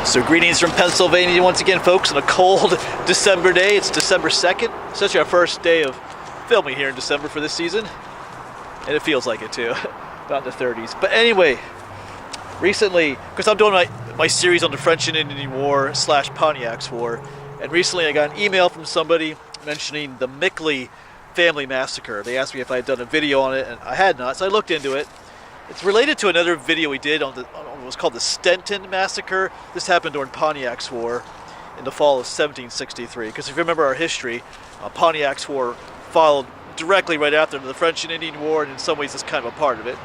So greetings from Pennsylvania once again, folks, on a cold December day. It's December 2nd. It's actually our first day of filming here in December for this season. And it feels like it too, about in the 30s. But anyway, recently, because I'm doing my series on the French and Indian War / Pontiac's War, and recently I got an email from somebody mentioning the Mickley family massacre. They asked me if I had done a video on it, and I had not, so I looked into it. It's related to another video we did on what was called the Stenton Massacre. This happened during Pontiac's War in the fall of 1763. Because if you remember our history, Pontiac's War followed directly right after the French and Indian War, and in some ways it's kind of a part of it.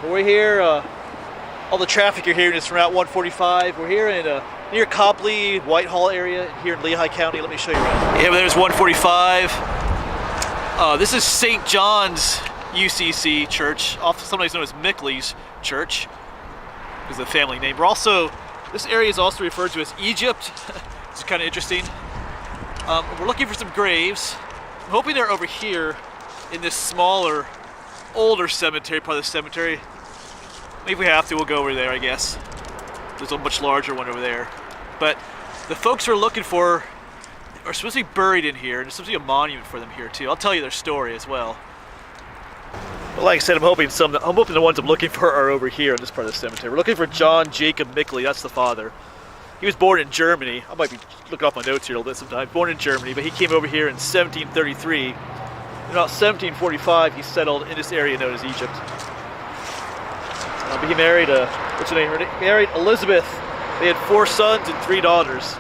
But we're here, all the traffic you're hearing is from Route 145. We're here in near Copley, Whitehall area, here in Lehigh County. Let me show you around. Yeah, there's 145. This is St. John's UCC Church, sometimes known as Mickley's Church, is the family name. This area is also referred to as Egypt. It's kind of interesting. We're looking for some graves. I'm hoping they're over here in this smaller, older cemetery, part of the cemetery. Maybe if we have to, we'll go over there, I guess. There's a much larger one over there. But the folks we're looking for are supposed to be buried in here, and there's supposed to be a monument for them here too. I'll tell you their story as well. But like I said, I'm hoping the ones I'm looking for are over here in this part of the cemetery. We're looking for John Jacob Mickley. That's the father. He was born in Germany. I might be looking off my notes here a little bit sometimes. Born in Germany, but he came over here in 1733. In about 1745, he settled in this area known as Egypt. But he married what's her name? He married Elizabeth. They had 4 sons and 3 daughters.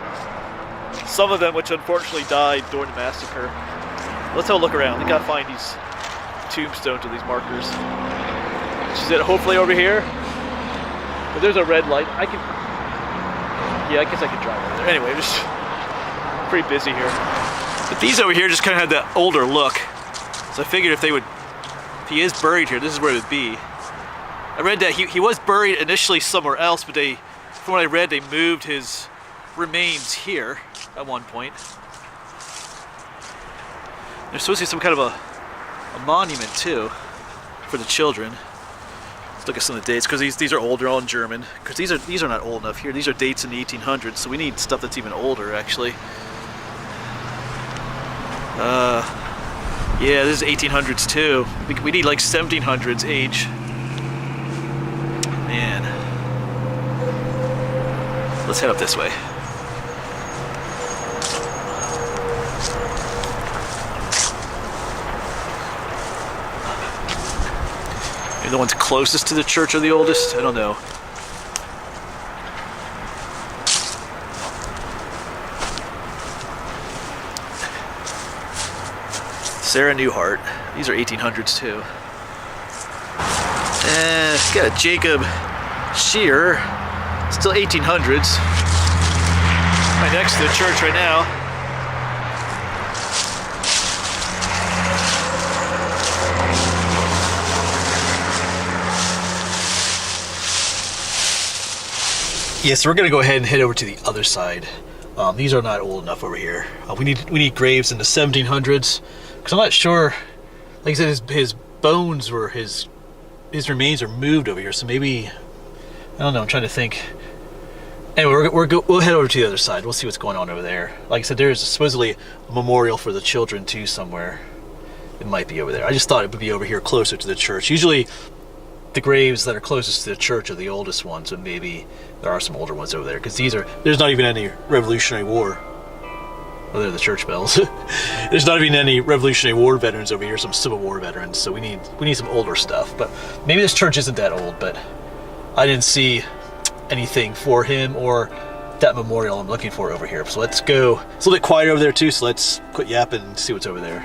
Some of them, which unfortunately died during the massacre. Let's have a look around. We gotta find these tombstones or these markers. She said hopefully over here. But there's a red light. I guess I could drive over there. Anyway, just pretty busy here. But these over here just kind of had that older look. So I figured if he is buried here, this is where it would be. I read that he was buried initially somewhere else, but from what I read, they moved his remains here at one point. There's supposed to be some kind of a monument too for the children. Let's look at some of the dates, because these are older, all in German. Because these are not old enough here. These are dates in the 1800s, so we need stuff that's even older actually. Yeah, this is 1800s too. We need like 1700s age. Man, let's head up this way. Maybe the ones closest to the church are the oldest? I don't know. Sarah Newhart. These are 1800s too. Got a Jacob Shearer. Still 1800s. Right next to the church right now. Yeah, so we're gonna go ahead and head over to the other side. These are not old enough over here. We need graves in the 1700s, because I'm not sure. Like I said, his bones were his remains are moved over here. So maybe, I don't know. I'm trying to think. Anyway, we'll head over to the other side. We'll see what's going on over there. Like I said, there's supposedly a memorial for the children too somewhere. It might be over there. I just thought it would be over here closer to the church. Usually, the graves that are closest to the church are the oldest ones, but maybe there are some older ones over there, because there's not even any Revolutionary War. Well, they're the church bells. There's not even any Revolutionary War veterans over here, some Civil War veterans, so we need some older stuff. But maybe this church isn't that old, but I didn't see anything for him or that memorial I'm looking for over here. So let's go. It's a little bit quiet over there too, so let's quit yapping and see what's over there.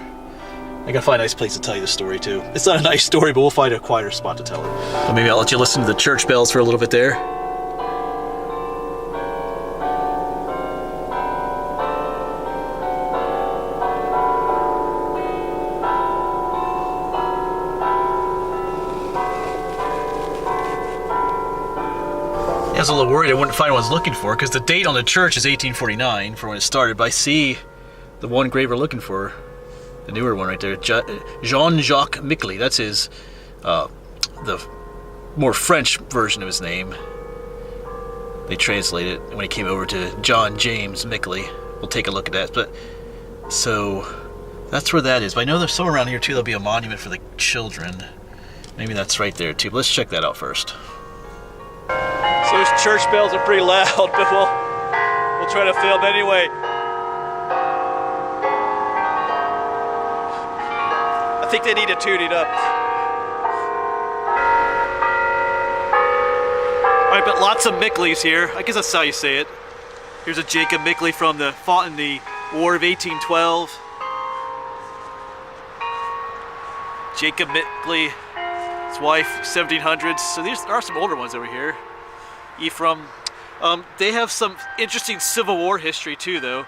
I gotta find a nice place to tell you the story too. It's not a nice story, but we'll find a quieter spot to tell it. Well, maybe I'll let you listen to the church bells for a little bit there. I was a little worried I wouldn't find what I was looking for, because the date on the church is 1849 for when it started, but I see the one grave we're looking for. The newer one right there, Jean-Jacques Mickley. That's the more French version of his name. they translate it when it came over to John James Mickley. We'll take a look at that. But so that's where that is. But I know there's somewhere around here too. There'll be a monument for the children. Maybe that's right there too. But let's check that out first. So those church bells are pretty loud, but we'll try to film anyway. I think they need to tune it up. Alright, but lots of Mickleys here. I guess that's how you say it. Here's a Jacob Mickley fought in the War of 1812. Jacob Mickley, his wife, 1700s. So there are some older ones over here. Ephraim. They have some interesting Civil War history too, though.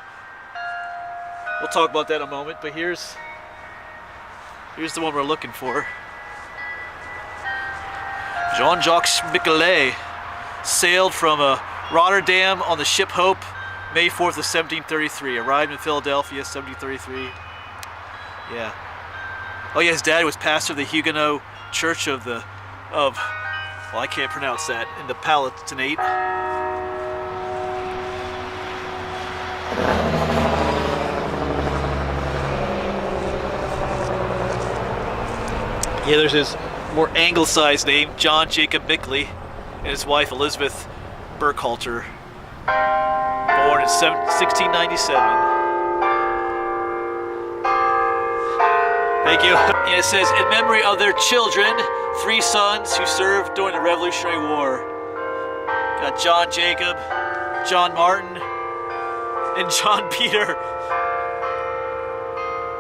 We'll talk about that in a moment, but here's the one we're looking for. Jean-Jacques Mickley sailed from Rotterdam on the ship Hope, May 4th of 1733. Arrived in Philadelphia, 1733. Yeah. Oh yeah, his dad was pastor of the Huguenot Church of well, I can't pronounce that, in the Palatinate. Yeah, there's his more anglicized name, John Jacob Mickley, and his wife Elizabeth Burkhalter, born in 1697. Thank you. And it says, in memory of their children, 3 sons who served during the Revolutionary War. Got John Jacob, John Martin, and John Peter.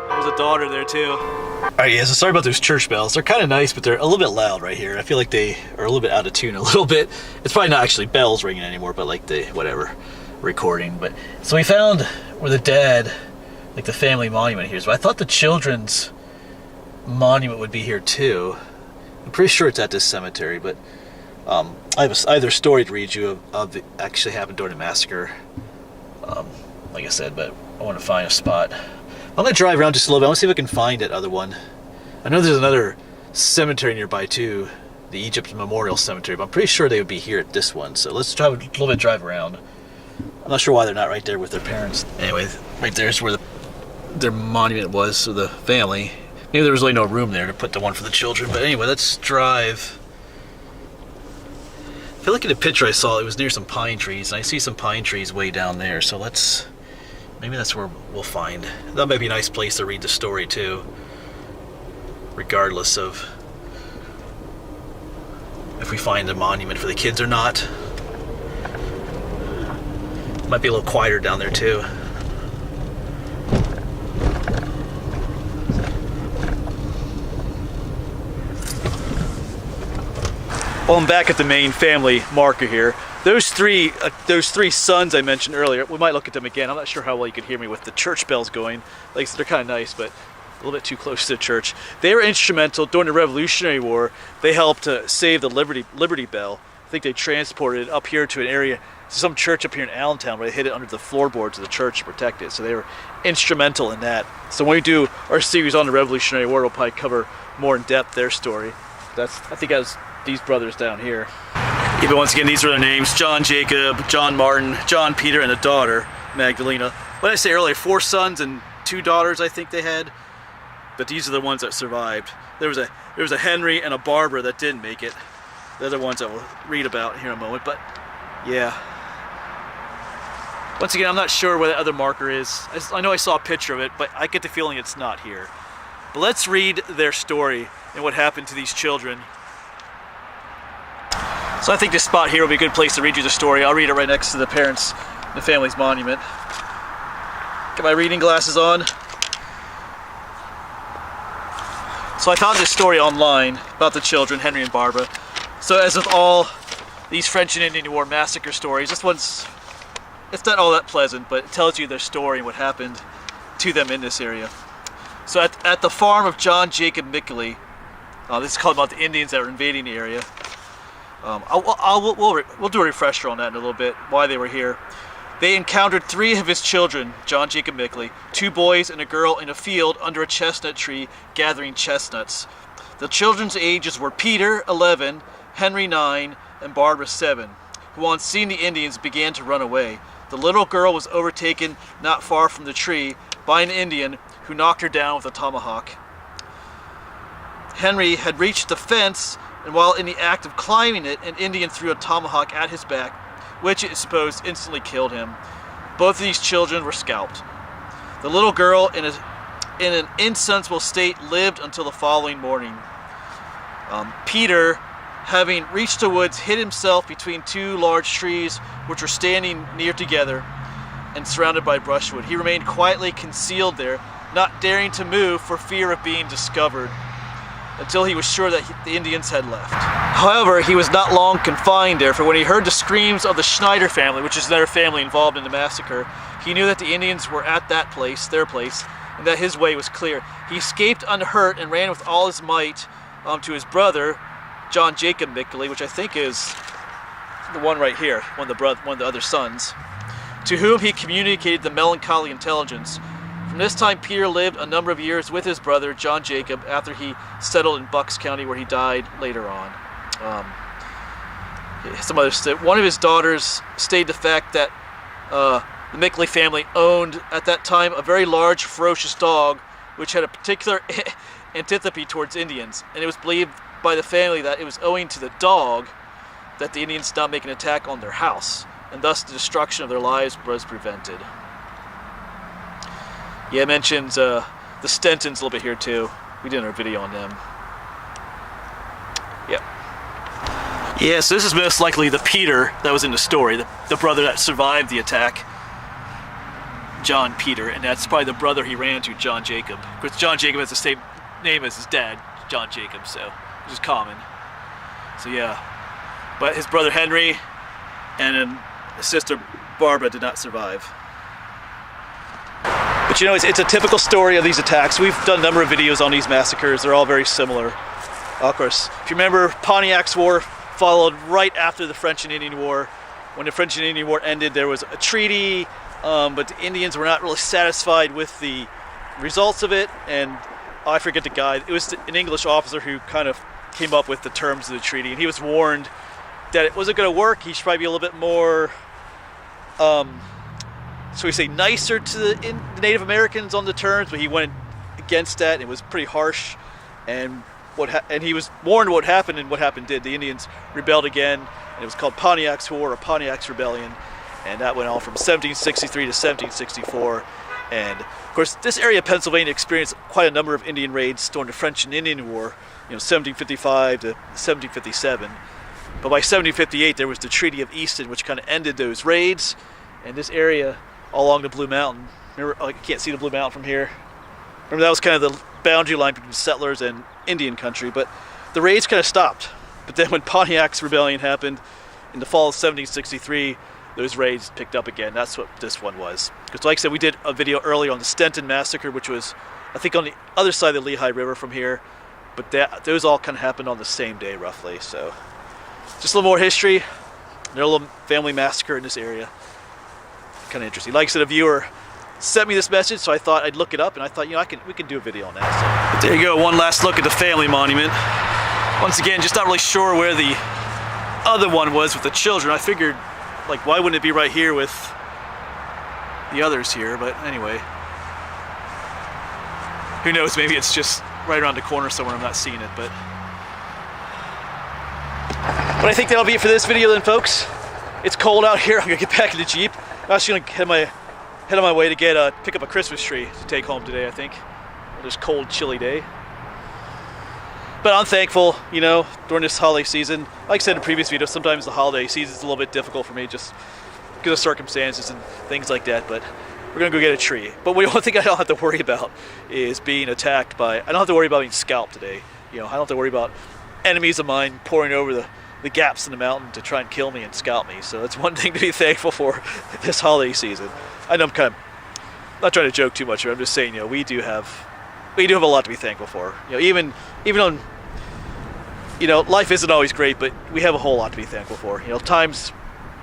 There's a daughter there too. Alright, yeah, so sorry about those church bells. They're kind of nice, but they're a little bit loud right here. I feel like they are a little bit out of tune a little bit. It's probably not actually bells ringing anymore, but like the, whatever, recording. But so we found where the dad, like the family monument here is. But I thought the children's monument would be here too. I'm pretty sure it's at this cemetery, but I have either story to read you of the actually happened during the massacre. Like I said, but I want to find a spot. I'm going to drive around just a little bit. I want to see if I can find that other one. I know there's another cemetery nearby too, the Egypt Memorial Cemetery, but I'm pretty sure they would be here at this one. So let's drive a little bit, drive around. I'm not sure why they're not right there with their parents. Anyway, right there's where their monument was, so the family. Maybe there was really no room there to put the one for the children, but anyway, let's drive. I feel like in the picture I saw it was near some pine trees, and I see some pine trees way down there, so maybe that's where we'll find. That might be a nice place to read the story too, regardless of if we find a monument for the kids or not. Might be a little quieter down there too. Well, I'm back at the main family marker here. Those three sons I mentioned earlier, we might look at them again. I'm not sure how well you could hear me with the church bells going. Like, they're kind of nice, but a little bit too close to the church. They were instrumental during the Revolutionary War. They helped to save the Liberty Bell. I think they transported it up here to an area, some church up here in Allentown, where they hid it under the floorboards of the church to protect it. So they were instrumental in that. So when we do our series on the Revolutionary War, we'll probably cover more in depth their story. I think that was these brothers down here. Yeah, but once again, these are their names: John Jacob, John Martin, John Peter, and a daughter, Magdalena. What did I say earlier? 4 sons and 2 daughters, I think they had. But these are the ones that survived. There was a Henry and a Barbara that didn't make it. They're the ones that we'll read about here in a moment. But yeah. Once again, I'm not sure where the other marker is. I know I saw a picture of it, but I get the feeling it's not here. But let's read their story and what happened to these children. So I think this spot here will be a good place to read you the story. I'll read it right next to the parents, the family's monument. Get my reading glasses on. So I found this story online about the children, Henry and Barbara. So as with all these French and Indian War massacre stories, this one's, it's not all that pleasant, but it tells you their story and what happened to them in this area. So at the farm of John Jacob Mickley, this is called about the Indians that were invading the area. We'll do a refresher on that in a little bit, why they were here. They encountered 3 of his children, John Jacob Mickley, 2 boys and a girl, in a field under a chestnut tree gathering chestnuts. The children's ages were Peter, 11, Henry, 9, and Barbara, 7. who on seeing the Indians began to run away. The little girl was overtaken not far from the tree by an Indian who knocked her down with a tomahawk. Henry had reached the fence, and while in the act of climbing it, an Indian threw a tomahawk at his back, which it is supposed instantly killed him. Both of these children were scalped. The little girl, in an insensible state, lived until the following morning. Peter, having reached the woods, hid himself between two large trees which were standing near together and surrounded by brushwood. He remained quietly concealed there, not daring to move for fear of being discovered, until he was sure that the Indians had left. However, he was not long confined there, for when he heard the screams of the Schneider family, which is their family involved in the massacre, he knew that the Indians were at that place, their place, and that his way was clear. He escaped unhurt and ran with all his might to his brother, John Jacob Mickley, which I think is the one right here, one of the other sons, to whom he communicated the melancholy intelligence. From this time, Peter lived a number of years with his brother, John Jacob, after he settled in Bucks County, where he died later on. One of his daughters stated the fact that the Mickley family owned, at that time, a very large, ferocious dog, which had a particular antipathy towards Indians, and it was believed by the family that it was owing to the dog that the Indians did not make an attack on their house, and thus the destruction of their lives was prevented. Yeah, it mentions the Stentons a little bit here too. We did our video on them. Yep. Yeah, so this is most likely the Peter that was in the story, the brother that survived the attack. John Peter, and that's probably the brother he ran to, John Jacob. Because John Jacob has the same name as his dad, John Jacob, so which is common. So yeah, but his brother Henry and then his sister Barbara did not survive. But you know, it's a typical story of these attacks. We've done a number of videos on these massacres. They're all very similar. Of course, if you remember, Pontiac's War followed right after the French and Indian War. When the French and Indian War ended, there was a treaty, but the Indians were not really satisfied with the results of it, and I forget the guy. It was an English officer who kind of came up with the terms of the treaty, and he was warned that it wasn't going to work. He should probably be a little bit more, so we say, nicer to the Native Americans on the terms, but he went against that, and it was pretty harsh. And he was warned what happened, and what happened did. The Indians rebelled again, and it was called Pontiac's War, or Pontiac's Rebellion, and that went on from 1763 to 1764. And of course, this area of Pennsylvania experienced quite a number of Indian raids during the French and Indian War, 1755 to 1757. But by 1758, there was the Treaty of Easton, which kind of ended those raids. And this area all along the Blue Mountain, remember, I can't see the Blue Mountain from here. Remember, that was kind of the boundary line between settlers and Indian country, but the raids kind of stopped. But then when Pontiac's Rebellion happened in the fall of 1763, those raids picked up again. That's what this one was. Because like I said, we did a video earlier on the Stenton Massacre, which was, I think, on the other side of the Lehigh River from here. But those all kind of happened on the same day, roughly. So just a little more history. There's a little family massacre in this area. Kind of interesting. Like I said, a viewer sent me this message, so I thought I'd look it up, and I thought, we can do a video on that. So. But there you go, one last look at the family monument. Once again, just not really sure where the other one was with the children. I figured, like, why wouldn't it be right here with the others here? But anyway, who knows? Maybe it's just right around the corner somewhere. I'm not seeing it, but I think that'll be it for this video then, folks. It's cold out here. I'm gonna get back in the Jeep. I'm actually gonna head on my way to pick up a Christmas tree to take home today, I think, on this cold, chilly day. But I'm thankful, during this holiday season. Like I said in the previous video, sometimes the holiday season is a little bit difficult for me just because of circumstances and things like that, but we're gonna go get a tree. But the only thing I don't have to worry about is being attacked by, I don't have to worry about being scalped today. I don't have to worry about enemies of mine pouring over the gaps in the mountain to try and kill me and scalp me. So that's one thing to be thankful for this holiday season. I know I'm kind of not trying to joke too much, but I'm just saying, we do have a lot to be thankful for. Even on, life isn't always great, but we have a whole lot to be thankful for. Times,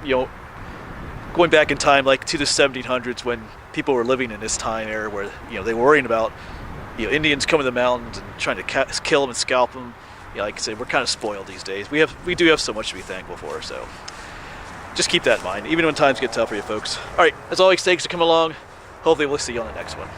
going back in time, like to the 1700s, when people were living in this time era where, they were worrying about, Indians coming to the mountains and trying to kill them and scalp them. Like I said, we're kind of spoiled these days. We do have so much to be thankful for. So just keep that in mind, even when times get tough for you folks. All right, as always, thanks for coming along. Hopefully we'll see you on the next one.